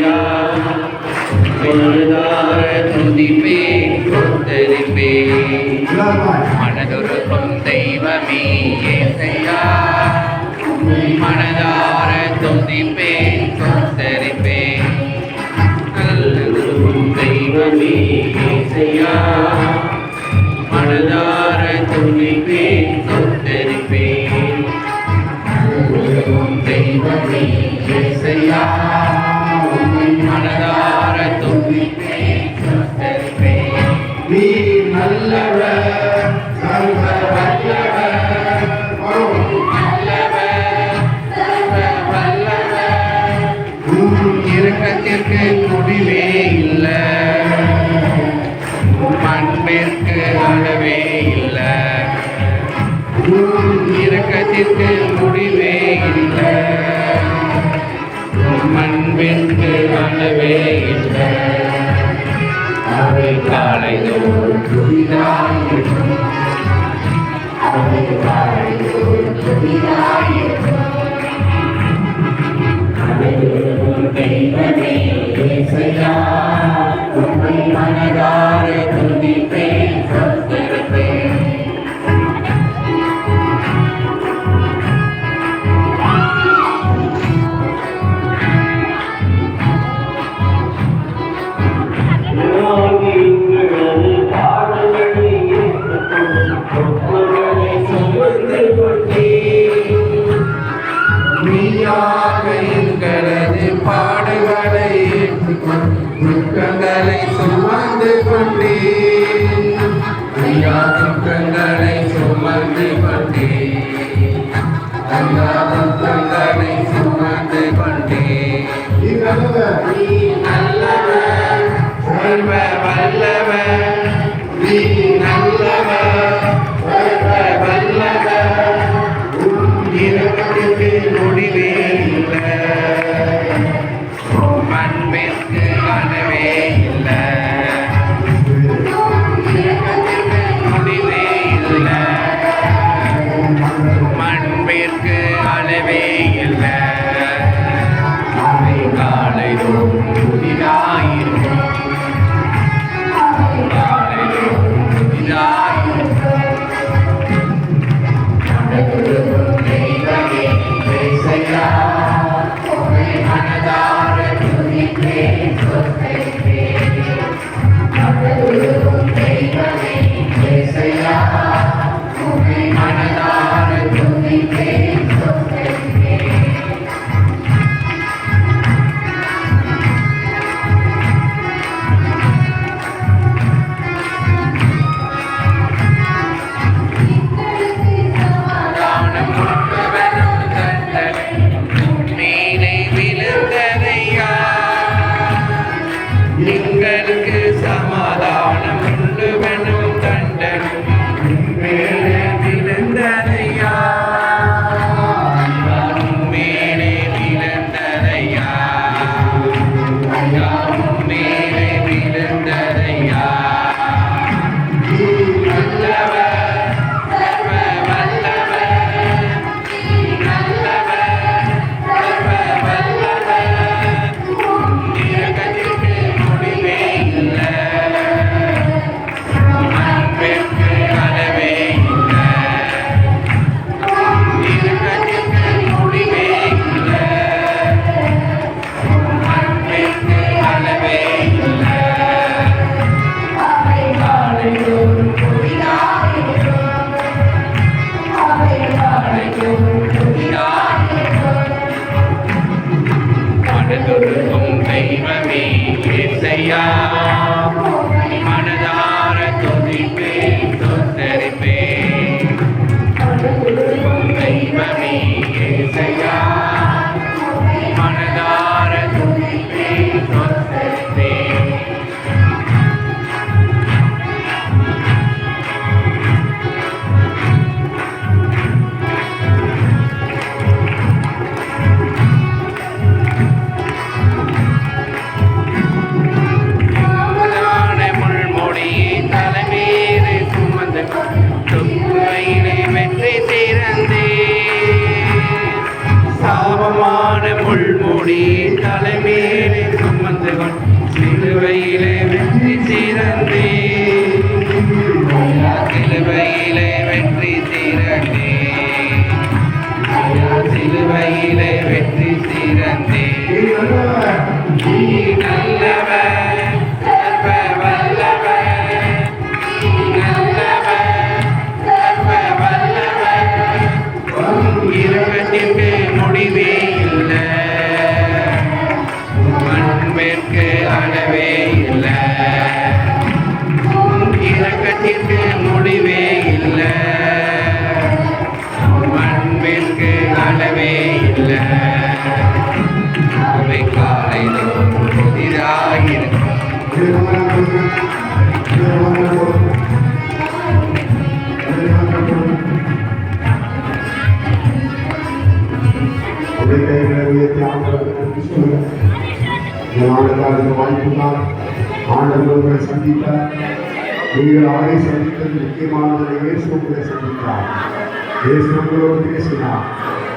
ஏசையா மனதார துதிப்பேன் சொத்தரிப்பேன் மனதுருக்கும் தெய்வமே ஏசையா மனதார துதிப்பேன் சொத்தரிப்பேன் நல்லதுருக்கும் தெய்வமே ஏசையா மனதார துதிப்பேன் சொத்தரிப்பேன் தெய்வமே ஏசையா மனதார துதிப்பேன் சொத்தரிப்பேன் நீ நல்லவர் சர்வ வல்லவர் நல்லவர் சர்வ வல்லவர் இரக்கத்திற்கு முடிவே இல்லை அன்பிற்கு அளவே இல்லை இரக்கத்திற்கு முடிவே இல்லை அன்பிற்கு அளவே இல்லை அவை காலை தோறும் புதிதாயிருக்கும் அவை காலை தோறும் புதிதாயிருக்கும் தெய்வமே ஏசையா உம்மை மனதார துதிப்பேன் சொத்தரிப்பேன் பாடுகளை துக்கங்களை சுமந்து கொண்டே துக்கங்களை சுமந்து கொண்டே துக்கங்களை சுமந்து கொண்டே நல்லவர் சர்வ வல்லவர் நீ நல்லவர் சர்வ வல்லவர் இரக்கத்திற்கு முடிவே இல்லை அன்பிற்கு அளவே இல்லை முடிவே இல்லை அன்பிற்கு அளவே இல்லை காலை புதிதாயிருக்கும் காலை புதிதாயிருக்கும் தெய்வமே ஏசையா மனதார துதிப்பேன் சொத்தரிப்பேன் தெய்வமே ஏசையா மனதார துதிப்பேன் சொத்தரிப்பேன் எங்களுக்கு சமாதானம் உண்டு வெனும் தண்டனும் மேலே விழுந்ததையா மேலே விழுந்ததையா மேலே விழுந்ததையா நல்லவர் சர்வ வல்லவர் நல்லவர் சர்வ வல்லவர் இரக்கத்திற்கு முடிவே இல்லை அன்பிற்கு அளவே இல்லை இரக்கத்திற்கு முடிவே இல்லை அன்பிற்கு அளவே இல்லை காலை தோறும் புதிதாயிருக்கும் காலை தோறும் புதிதாயிருக்கும் மனதுருக்கும் தெய்வமே ஏசையா மனதார துதிப்பேன் சொத்தரிப்பேன் தெய்வமே ஏசையா மனதார துதிப்பேன் சொத்தரிப்பேன் சிலுவையிலே வெற்றி சிறந்தே சிலுவையிலே வெற்றி சிறந்தே சிலுவையிலே வெற்றி சிறந்தே நீ நல்லவர் சர்வ வல்லவர் நீ நல்லவர் சர்வ வல்லவர் இரக்கத்திற்கு முடிவே இல்லை அன்பிற்கு அளவே இல்லை இரக்கத்திற்கு முடிவே இல்லை அன்பிற்கு அளவே இல்லை அவை காலையிலும் புதிதாயிருக்கும் வாய்ப்புதான் ஆண்டவர்களை சந்தித்தார். நீங்கள் அவரை சந்தித்தது முக்கியமானதை இயேசு உங்களை சந்தித்தார். இயேசு உங்களோடு பேசினார்.